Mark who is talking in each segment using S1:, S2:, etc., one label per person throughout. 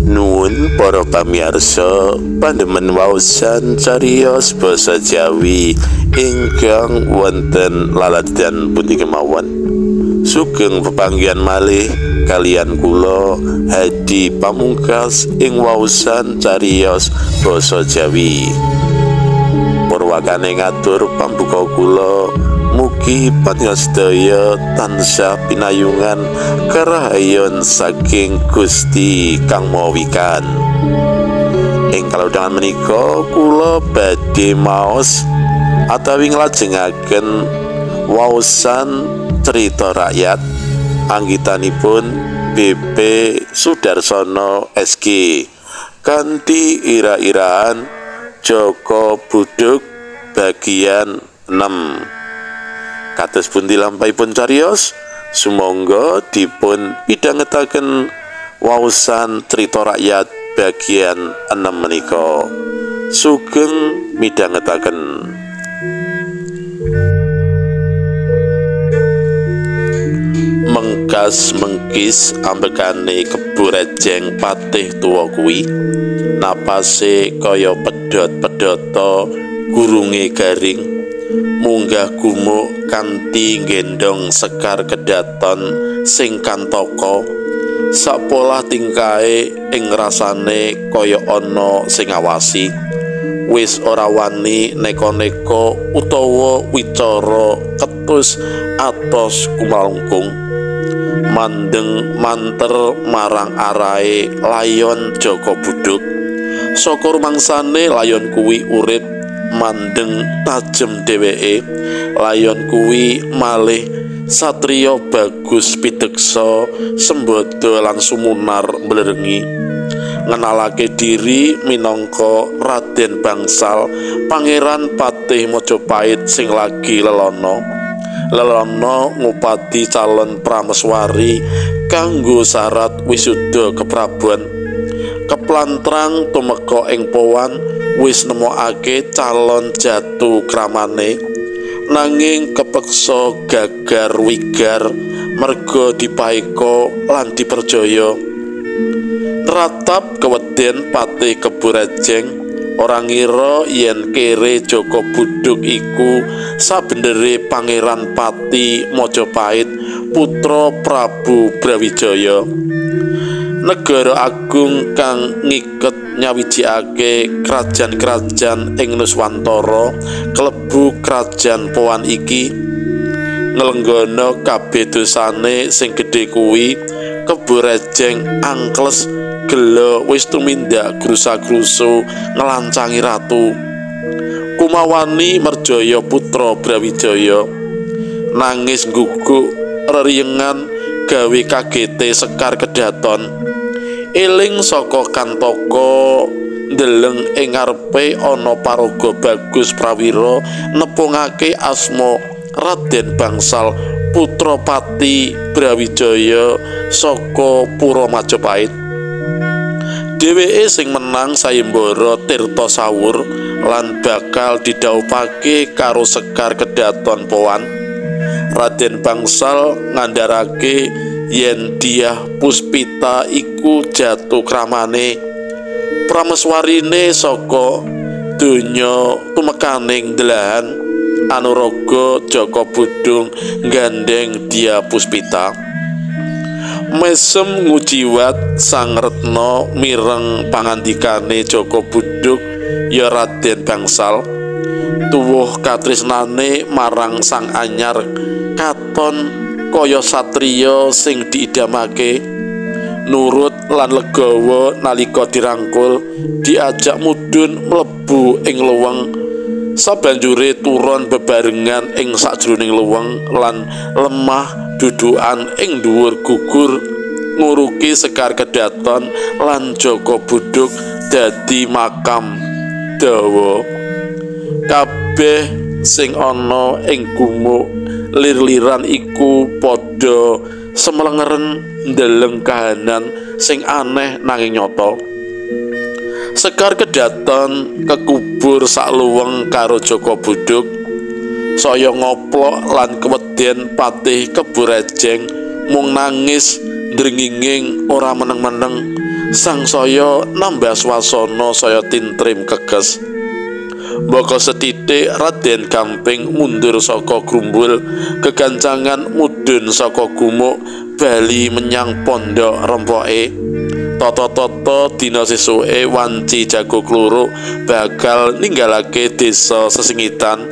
S1: Nuwun para pamirsa, pandemen waosan cariyos basa Jawi ingkang wonten laladan pundi kemawon. Sugeng pepanggihan malih kalian kula Hadi Pamungkas ing waosan cariyos basa Jawi. Purwakane ngatur pambuka kula, mugi panjenengan tansah pinayungan karahayon saking Gusti Kang Maha Wikan. Ing kalodhangan menika kula badhe maos atawi nglajengaken waosan cerita rakyat anggitanipun BP Sudarsono SG kanthi ira-iraan Joko Buduk bagian 6. Kados pundi lampahipun cariyos, sumangga dipun pidhangetaken waosan cerita rakyat bagian 6 menika. Sugeng midhangetaken. Mengkas mengkis ambekane Kebo Rejeng patih tuwa kuwi, napase kaya pedhot-pedhota gurunge garing, munggah gumuk kanthi nggendong Sekar Kedaton sing kantaka, sapolah tingkahe ing rasane kaya ana sing ngawasi, wis ora wani neka-neka utawa wicara ketus atos kumalungkung, mandeng manter marang arahe layon Joko Buduk. Saka rumangsane layon kuwi urip mandeng tajem dheweke, layon kuwi malih satriya bagus pideksa sembada lan sumunar mblerengi, ngenalake diri minangka Raden Bangsal Pangeran Patih Majapahit sing lagi lelono ngupati calon prameswari kanggo syarat wisuda keprabuan. Keplantrang tumeka ing Powan wis nemokake calon jatu kramane, nanging kepeksa gagar wigar merga dipaeka lan diperjaya. Ratap keweden Patih Kebo Rejeng ora ngira yen kere Joko Buduk iku sabendere Pangeran Patih Majapahit putra Prabu Brawijaya, negara agung kang ngiket nyawijikake krajan-krajan ing Nuswantara, klebu krajan Powan iki. Ngelenggana kabeh dosane sing gedhe kuwi, Kebo Rejeng angkles gela wis tumindak grusa-grusu ngelancangi ratu. Kumawani merjaya putra Brawijaya, nangis ngguguk reriyengan gawe kagete Sekar Kedaton. Eling saka kantaka ndeleng ing ngarepe ana paraga Bagus Prawira nepungake asma Raden Bangsal putra Patih Brawijaya saka Pura Majapahit. Dheweke sing menang sayembara tirta sawur lan bakal didhawuhake karo Sekar Kedaton Powan. Raden Bangsal ngandharake yen Dyah Puspita iku jatu kramane, prameswarine saka donya tumekaning delahan Anuraga Joko Budung gandeng Dyah Puspita. Mesem ngujiwat Sang Retna mireng pangandikane Joko Buduk ya Raden Bangsal, tuwuh katresnane marang sang anyar katon kaya satriya sing diidamake. Nurut lan legawa nalika dirangkul, diajak mudhun mlebu ing luweng, sabanjure turun bebarengan ing sajroning luweng lan lemah dudukan ing dhuwur gugur nguruki Sekar Kedaton lan Joko Buduk dadi makam dawa. Kabeh sing ana ing gumuk lir-liran iku padha semelengeren ndeleng kahanan sing aneh nanging nyata. Sekar Kedaton kekubur sakluweng karo Joko Buduk, saya ngoplok lan keweden Patih Kebo Rejeng mung nangis ndrenginging ora meneng-meneng sangsaya nambah swasana saya tintrim keges. Mbaka sethithik Raden Gamping mundur saka grumbul kegancangan mudhun saka gumuk bali menyang pondok rempoke. Tata-tata dina sesuke wanci jago kluruk bakal ninggalake desa sesingitan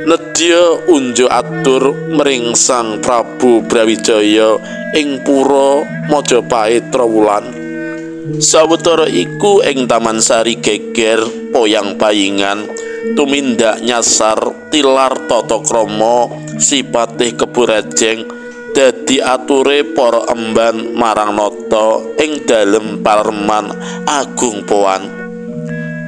S1: nedya unjuk atur mring Sang Prabu Brawijaya ing pura Majapahit Trowulan. Sawetara iku ing Taman Sari geger poyang bayingan tumindak nyasar tilar tata krama sipatih Keburajeng dadi ature para emban marang nata ing dalem Palerman Agung Powan.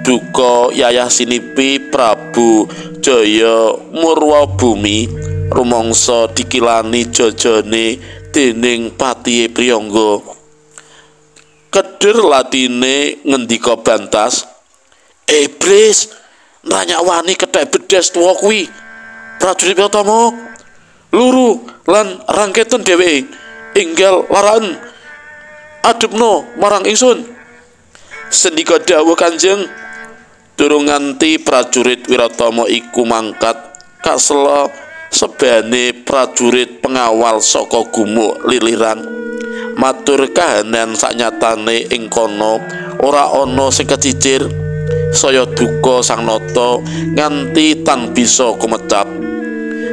S1: Duka yayah sinipi Prabu Jaya Murwabumi rumangsa dikilani jajane dening Patihe Priyangga. Keder latine ngendika bantas, "Iblis, nanyawani kethek bedes tuwa kuwi. Prajurit Pratama luru lan rangketen dheweke enggal laraen adepno marang ingsun." Sendika dawuh Kanjeng. Durung nganti prajurit Wiratama iku mangkat kasela sebane prajurit pengawal saka gumuk liliran matur kahanan saknyatane ing kono ora ana sing kecicir. Saya duka sang nata nganti tan bisa kumecap.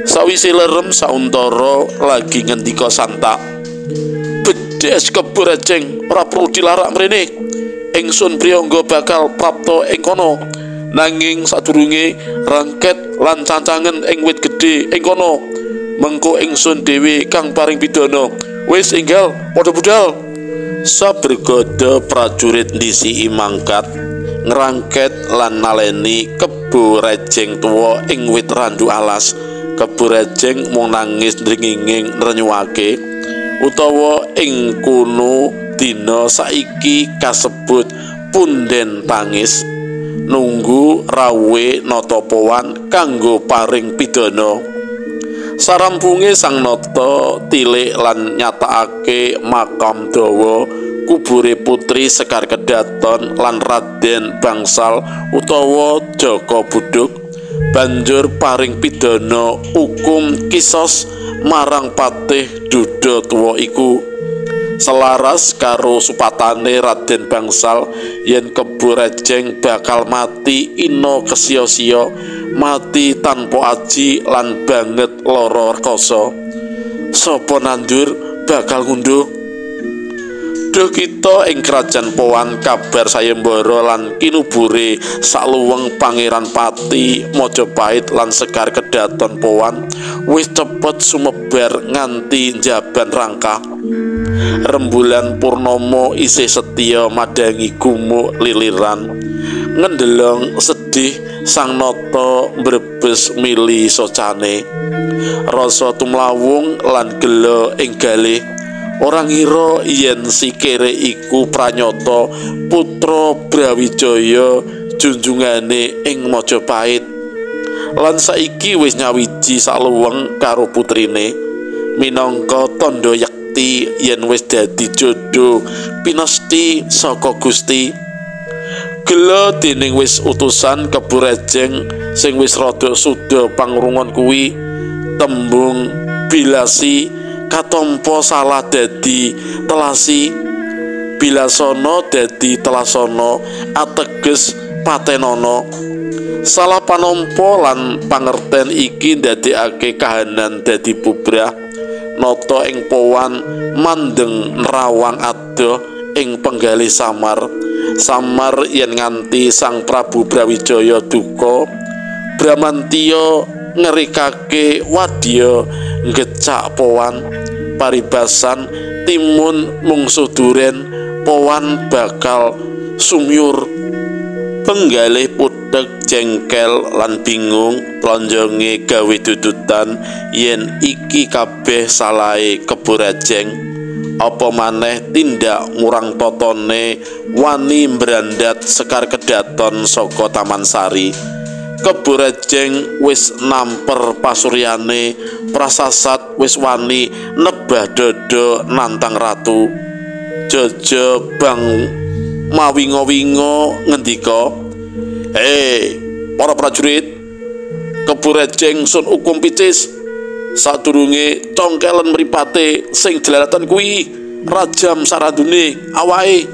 S1: Sawise lerem sauntara lagi ngendika santak, "Bedes Keburajeng ora perlu dilarak mrene. Ingsun Priyangga bakal prapta ing kono. Nanging sadurunge rangket lan cancangen ing wit gedhe ing kono. Mengko ingsun dhewe kang paring pidana. Wis enggal padha budal." Sabrigada prajurit ndisiki mangkat ngrangket lan naleni Keburajeng tuwa ing wit randu alas. Keburajeng mung nangis ndringinging nrenyuake utawa ing kono dina saiki kasebut punden tangis nunggu rawuhe nata Powan kanggo paring pidana. Sarampunge sang nata tilik lan nyatakake makam dawa kubure putri Sekar Kedaton lan Raden Bangsal utawa Jaka Buduk, banjur paring pidana hukum kisos marang Patih Duda tuwa iku. Selaras karo supatane Raden Bangsal yen Keburajeng bakal mati ina kesiya-siya, mati tanpa aji lan banget lara rekoso. Sapa nandur bakal ngunduh? Duh kita ing Krajan Powan kabar sayembara lan kinubure saluweng Pangeran Pati Majapahit lan Sekar Kedaton Powan wis cepet sumebar nganti njaban rangkah. Rembulan purnama isih setya madangi gumuk liliran. Ngendelong sedih sang nata mbrebes mili socane. Rasa tumlawung lan gela ing galih. Ora ngira yen sikire iku pranyata putra Brawijaya junjungane ing Majapahit. Lan saiki wis nyawiji saluweng karo putrine minangka tandha yakti yen wis dadi jodoh pinasti saka Gusti. Gela dening wis utusan Keburajeng sing wis rada suda pangrungon kuwi tembung bilasi katampa salah dadi telasi. Bilasana dadi telasana ateges patenana. Salah panampa lan pangerten iki ndadekake kahanan dadi bubrah. Nata ing Powan mandeng nerawang adoh ing penggalih samar. Samar yen nganti Sang Prabu Brawijaya duka, Bramantya ngerikake wadya ngecak Powan. Paribasan timun mungsuh duren, Powan bakal sumyur. Penggalih putheg jengkel lan bingung, plonjonge gawe dudutan yen iki kabeh salahe Keburajeng. Apa maneh tindak ngurang totone wani mbrandat Sekar Kedaton saka Taman Sari. Keburajeng wis namper pasuryane, prasasat wis wani ngrabah dada nantang ratu. Jaja bang mawinga-winga ngendika, para prajurit, keburejeng sun ukum picis. Sadurunge congkelen mripate sing jelaratan kuwi rajam saradune awake.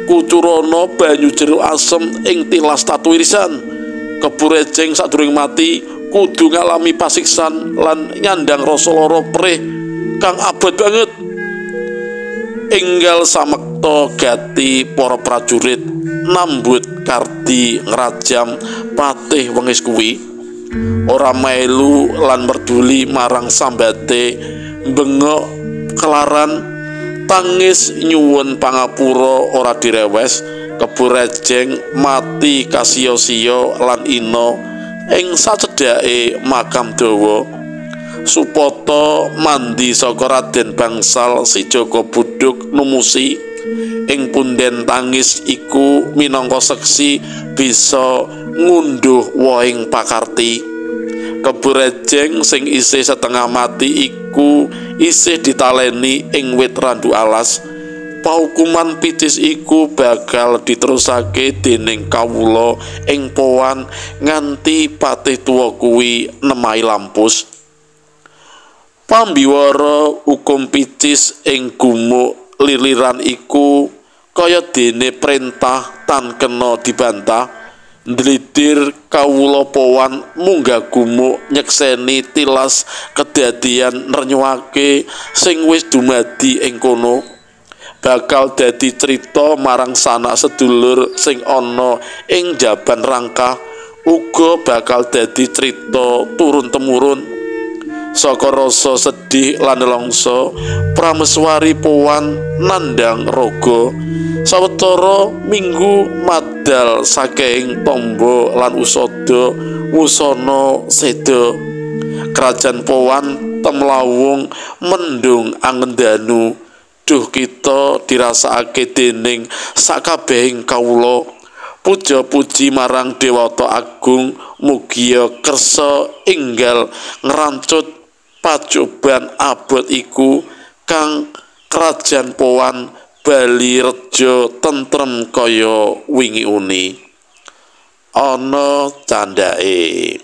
S1: Kucurana banyu jeruk asem ing tilas tatu irisan. Keburejeng sadurunge mati kudu ngalami pasiksan lan nyandang rasa lara perih kang abot banget. Enggal samekta gati para prajurit nambut kardi ngrajam patih wengis kuwi, ora melu lan merduli marang sambate, bengok kelaran tangis nyuwun pangapura ora direwes. Keburejeng mati kasiya-siya lan ina ing sacedhake makam dawa. Supata mandi saka Raden Bangsal si Jaka Buduk numusi ing punden tangis iku minangka seksi bisa ngunduh wohing pakarti. Keburejeng sing isih setengah mati iku isih ditaleni ing wit randu alas. Paukuman picis iku bakal diterusake dening kawula ing powan nganti patih tuwa kuwi nemahi lampus. Pambiwara hukum picis ing gumuk liliran iku kaya dene perintah tan kena dibantah. Ndlidir kawula powan munggah gumuk nyekseni tilas kedadian nrenyuake sing wis dumadi ing kono. Bakal dadi crita marang sanak sedulur sing ana ing jaban rangkah, uga bakal dadi crita turun temurun. Saka rasa sedih lan nelangsa, prameswari powan nandhang raga sawetara minggu madal saking tamba lan usada wusana seda. Kerajaan powan temlawung mendung angendanu. Duh kita dirasakake dening sakabehing kawula. Puja-puji marang Dewata Agung, mugia kersa enggal ngrancut pacoban abot iku kang kerajaan powan bali reja tentrem kaya wingi uni. Ana candhake.